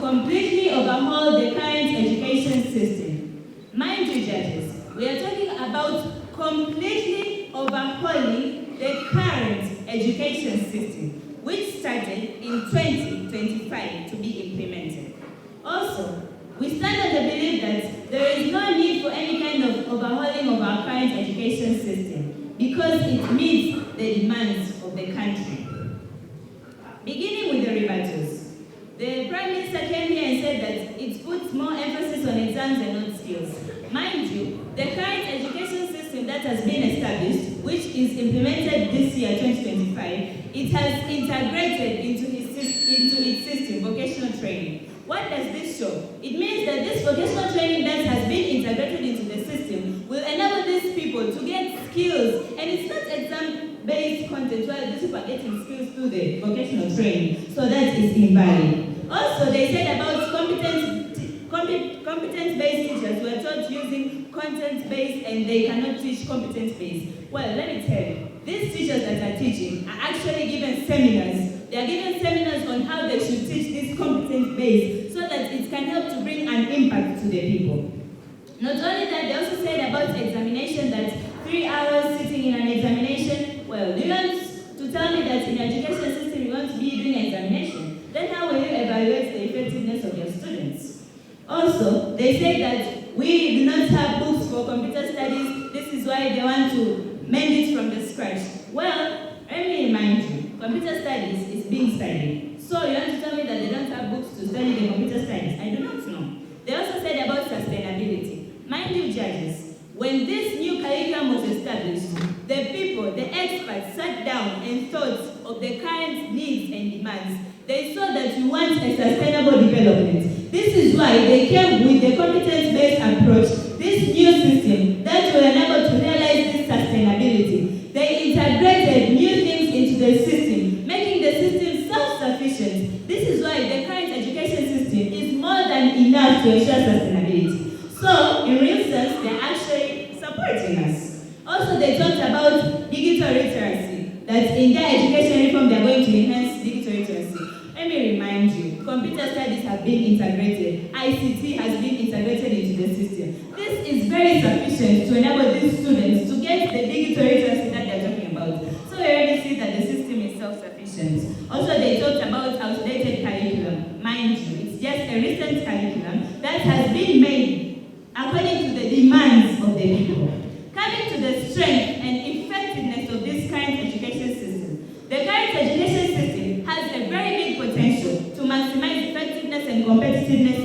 completely overhaul the current education system. Mind you, judges, we are talking about completely overhauling the current education system, which started in 2025 to be implemented. Also, we stand on the belief that there is no need for any kind of overhauling of our current education system because it meets the demands of the country. Beginning with the rebuttals, the Prime Minister came here and said that it puts more emphasis on exams and not skills. Mind you, the current education system that has been established, which is implemented this year, 2025, it has integrated into its system vocational training. What does this show? It means that this vocational training that has been integrated into the system will enable these people to get skills, and it's not exam-based content while these people are getting skills through the vocational training, so that is invalid. Also, they said about competence-based teachers were taught using content-based and they cannot teach competence-based. Well, let me tell you, these teachers that are teaching are actually given seminars. They are given seminars on how they should teach this competence-based so that it can help to bring an impact to the people. Not only that, they also said about examination that 3 hours sitting in an examination, well, do you want to tell me that in education system you want to be doing examination? Then how will you evaluate the effectiveness of your students? Also, they say that we do not have books for computer studies. This is why they want to mend it from the scratch. Well, let me remind you, computer studies is being studied. So you want to tell me that they don't have books to study the computer studies? I do not know. They also said about sustainability. Mind you, judges, when this new curriculum was established, the people, the experts sat down and thought of the current needs and demands. They saw that we want a sustainable development. This is why they came with the competence-based approach, this new system that will enable to realize this sustainability. They integrated new things into the system, making the system self-sufficient. This is why the current education system is more than enough to ensure sustainability. So, in real sense, they're actually supporting us. Also, they talked about digital literacy, that in their education reform, they're going to enhance digital literacy. Let me remind you, computer studies have been integrated, ICT has been integrated into the system. This is very sufficient to enable these students to get the digital literacy that they're talking about. So we already see that the system is self-sufficient. Also, they talked about outdated curriculum. Mind you, it's just a recent curriculum that has been made according to the demands of the people. Coming to the strength and effectiveness of this current education system, the current education system has a very big potential to maximize effectiveness and competitiveness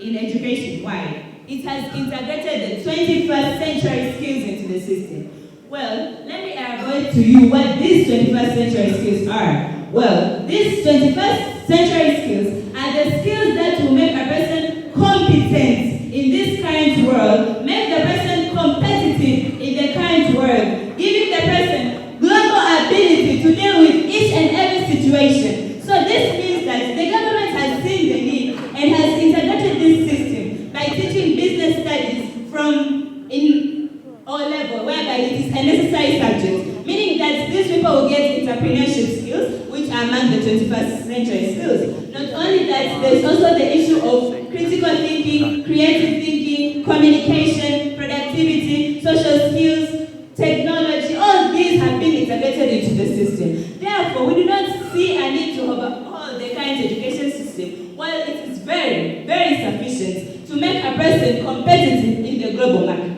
in education. Why? It has integrated the 21st century skills into the system. Well, let me elaborate to you what these 21st century skills are. Well, these 21st century skills are the skills that will make a person competent in this current world, make the person competitive in the current world, giving the person global ability to deal with each and every situation. So this means that the government has seen the need and has integrated this system by teaching business studies from in O level, whereby it is a necessary subject, meaning that these people will get entrepreneurship skills, which are among the 21st century skills. Not only that, there's also the issue of critical thinking, creative thinking, communication, productivity, social skills, technology. All these have been integrated into the system. Therefore, we do not see a need to overhaul the current education system, while it is very, very sufficient to make a person competitive in the global markets.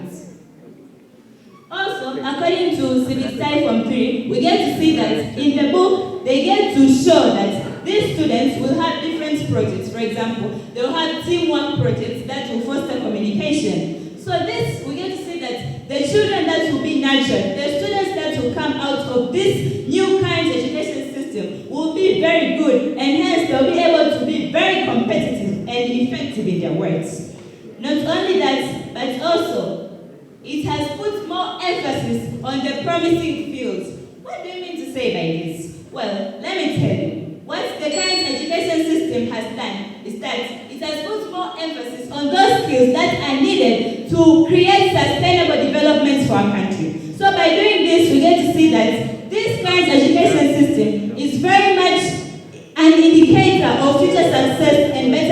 Also, according to Civic Study Form 3, we get to see that in the book, they get to show that these students will have different projects. For example, they will have teamwork projects that will foster communication. So this, we get to see that the children that will be nurtured, the students that will come out of this new current education system will be very good, and hence they'll be able to be very competitive and effective in their works. Not only that, but also, it has put more emphasis on the promising fields. What do you mean to say by this? Well, let me tell you. What the current education system has done is that it has put more emphasis on those skills that are needed to create sustainable development for our country. So by doing this, we get to see that this current education system is very much an indicator of future success and better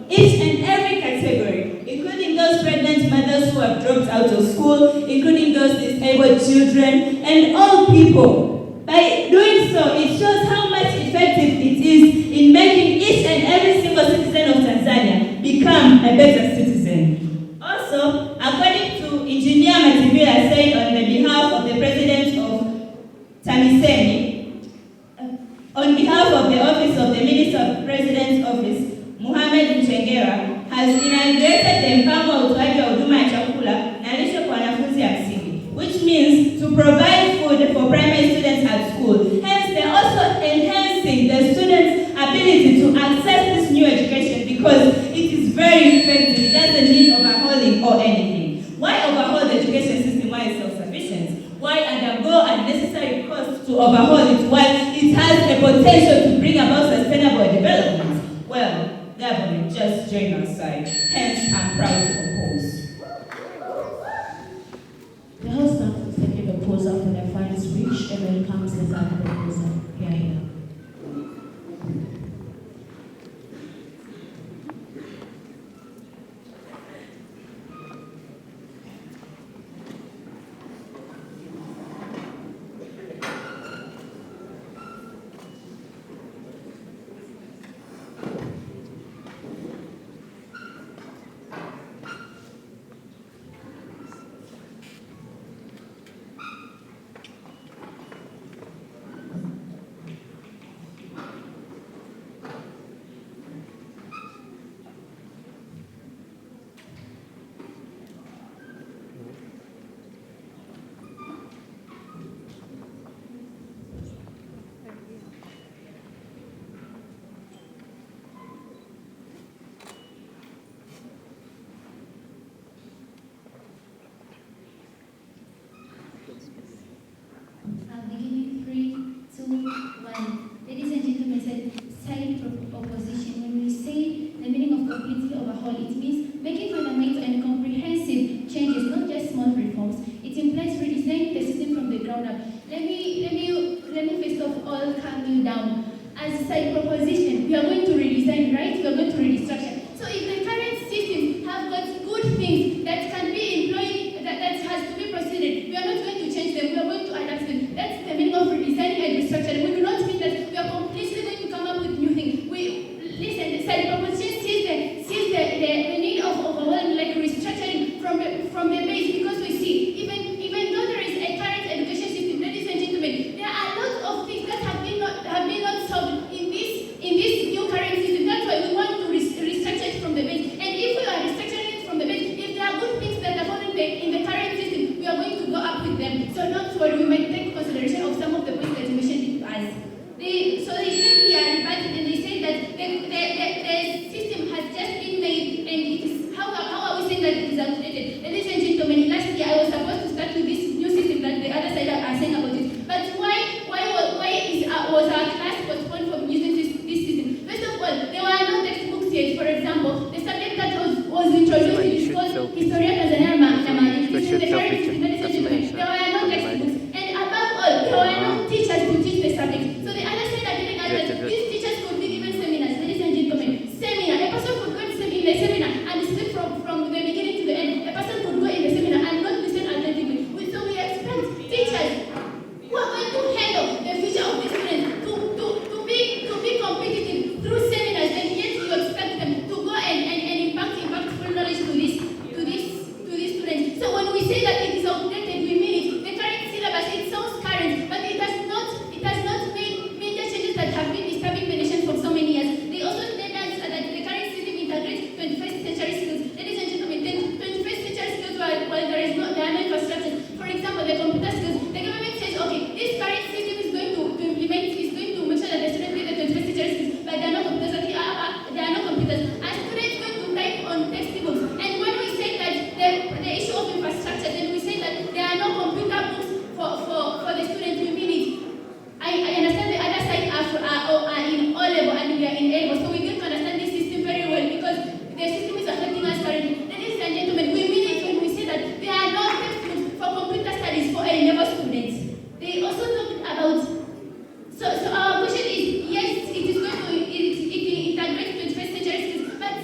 each and every category, including those pregnant mothers who have dropped out of school, including those disabled children, and all people. By doing so, it shows how much effective it is in making each and every single citizen of Tanzania become a better citizen. Also, according to Engineer Matimila said on the behalf of the President of TAMISEMI, on behalf of the Office of the Minister of the President's Office, Mohamed Mchengera has inaugurated the mpango wa utoaji wa huduma ya chakula na lishe kwa wanafunzi ya msingi, which means to provide food for primary students at school. Hence, they're also enhancing the students' ability to access this new education because it is very effective. It doesn't need overhauling or anything. Why overhaul the education system while it's self-sufficient? Why undergo unnecessary costs to overhaul it while it has a potential to bring about sustainable development? Well, government just joined our side. Hence, I'm proud to oppose. The House now will take the proposal for their final speech and welcomes the third proposal. Here. Beginning 3, 2, 1. Ladies and gentlemen, side opposition. When we say the meaning of completely overhaul, it means making fundamental and comprehensive changes, not just small reforms. It implies redesigning the system from the ground up. Let me first of all calm you down. As a side proposition, we are going to redesign, right? We are going to restructure. So if the current systems have got good things that can be employed, that has to be proceeded, we are not going to change them. We are going to adapt them. That's the meaning of redesigning and restructuring. We do not mean that we are completely going to come up with new things. Listen, the side proposition sees the need of overwhelming, like restructuring from the base, because we see even though there is a current education system, ladies and gentlemen, there are a lot of things that have been not solved in this new current system. That's why we want to restructure it from the base. And if we are restructuring it from the base, if there are good things that are found in the current system, we are going to go up with them. So not worry, we might take consideration of some of the points that you mentioned to us. So they came here rebutted and they said that the system has just been made and it is how are we saying that it is outdated? Ladies and gentlemen, last year I was supposed to start with this new system that the other side are saying about it. But why was our class postponed from using this system? First of all, there were no textbooks yet. For example, the subject that was introduced is called Historia Tanzania Namani. This is the current system, ladies and gentlemen. There were no textbooks. And above all, there were no teachers to teach the subject. So the other side are telling us that these teachers could be given seminars, ladies and gentlemen. Seminar. A person could go in the seminar and speak from the beginning to the end. A person could go in the seminar and not listen attentively. So we expect teachers who are going to handle the future of the students to be competitive through seminars, and yet you expect them to go and impactful knowledge to these students. So when we say that it is outdated, we mean it. The current syllabus, it sounds current, but it has not made major changes that have been disturbing the nation for so many years. They also tell us that the current system integrates 21st century skills. Ladies and gentlemen, 21st century skills while there are no infrastructure. For example, the computer skills. The government says, okay, this current system is going to implement, is going to make sure that the students get the 21st century skills, but there are no computers. Okay, there are no computers. Are students going to type on textbooks? And when we say that the issue of infrastructure, then we say that there are no computer books for the students. We mean it. I understand the other side are in O level and we are in A level, so we get to understand this system very well because the system is affecting us currently. Ladies and gentlemen, we mean it when we say that there are no textbooks for computer studies for A level students. They also talked about. So our question is, yes, it is going to integrate 21st century skills, but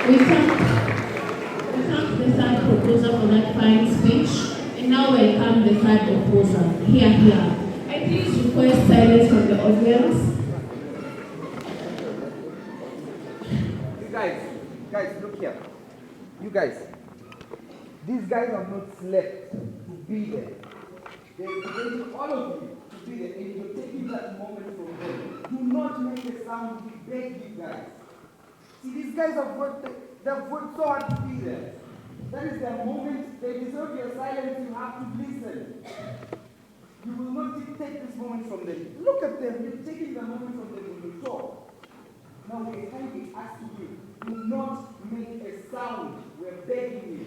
We thank the third proposer for that fine speech, and now welcome the third proposer. Here. I please request silence from the audience. You guys, look here. You guys, these guys have not slept to be there. They need all of you to be there, and you're taking that moment from them. Do not make a sound. We beg you guys. See, these guys have worked so hard to be there. That is their moment. They deserve your silence. You have to listen. You will not take this moment from them. Look at them. You're taking the moment from them when you talk. Now we're kindly asking you, do not make a sound. We're begging you.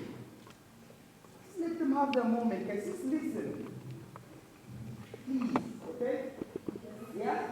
Just let them have their moment, guys. Just listen. Please, okay? Yeah?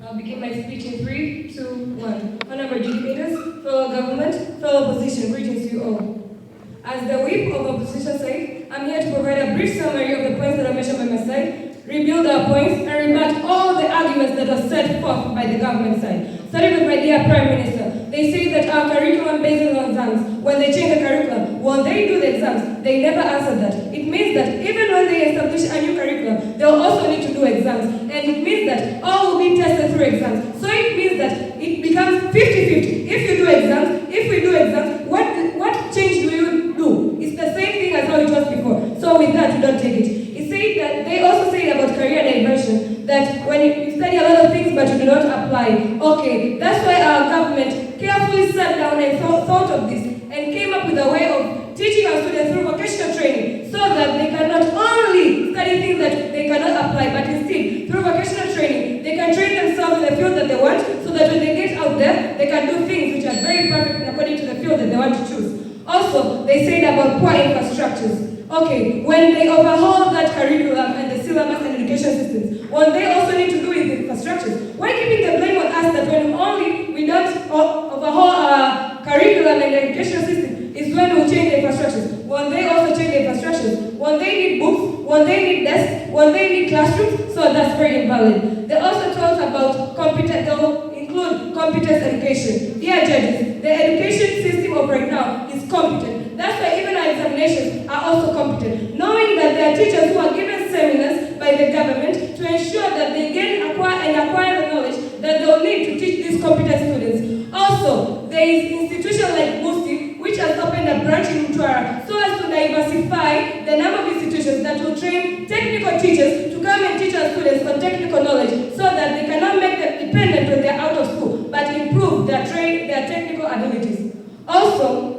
I'll begin my speech in 3, 2, 1. Honorable educators, fellow government, fellow opposition, greetings to you all. As the whip of opposition side, I'm here to provide a brief summary of the points that are mentioned by my side, rebuild our points, and rebut all the arguments that are set forth by the government side. Starting with my dear Prime Minister, they say that our curriculum based on exams, when they change the curriculum, when they do the exams, they never answer that. It means that even when they establish a new curriculum, they'll also need to do exams. And it means that all will be tested through exams. So it means that it becomes 50-50. If you do exams, if we do exams, what change do you do? It's the same thing as how it was before. So with that, you don't take it. They also say about career diversion, that when you study a lot of things but you do not apply. Okay, that's why our government carefully sat down and thought of this and came up with a way of teaching our students through vocational training so that they can not only study things that they cannot apply, but instead, through vocational training, they can train themselves in the field that they want so that when they get out there, they can do things which are very perfect according to the field that they want to choose. Also, they said about poor infrastructures. Okay, when they overhaul that curriculum and the syllabus and education systems, what they also need to do is the infrastructures. Why keeping the blame on us that when only we don't overhaul our curriculum and the education system is when we'll change the infrastructures? When they also change the infrastructures, when they need books, when they need desks, when they need classrooms, so that's very invalid. They also talked about they'll include competence education. Dear judges, the education system of right now is competent. That's why even our examinations are also competent. Knowing that there are teachers who are given seminars by the government to ensure that they acquire the knowledge that they'll need to teach these competent students. Also, there is institutions like Musti, which has opened a branch in Mtwara so as to diversify the number of institutions that will train technical teachers to come and teach our students on technical knowledge so that they cannot make them dependent when they're out of school, but improve their technical abilities. Also,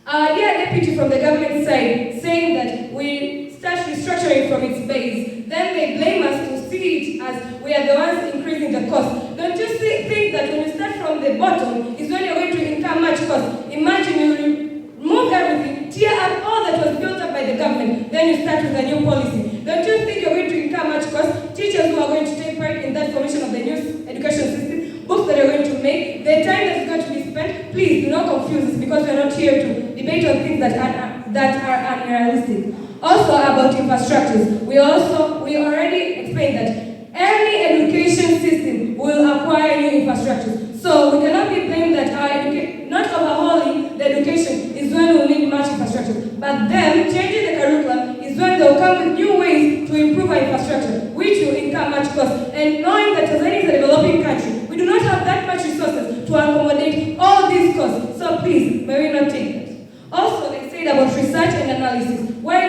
our dear deputy from the government side saying that we start restructuring from its base, then they blame us to see it as we are the ones increasing the cost. Don't you think that when you start from the bottom is when you're going to incur much cost? Imagine you remove everything, tear up all that was built up by the government, then you start with a new policy. Don't you think you're going to incur much cost? Teachers who are going to take part in that formation of the new education system, books that you're going to make, the time that is going to be spent, please do not confuse us because we're not here to debate on things that are unrealistic. Also about infrastructures, we already explained that every education system will acquire new infrastructures. So we cannot be blamed that not overhauling the education is when we'll need much infrastructure. But then changing the curriculum is when they'll come with new ways to improve our infrastructure, which will incur much cost. And knowing that Tanzania is a developing country, we do not have that much resources to accommodate all these costs. So please, may we not take that. Also, they said about research and analysis. Why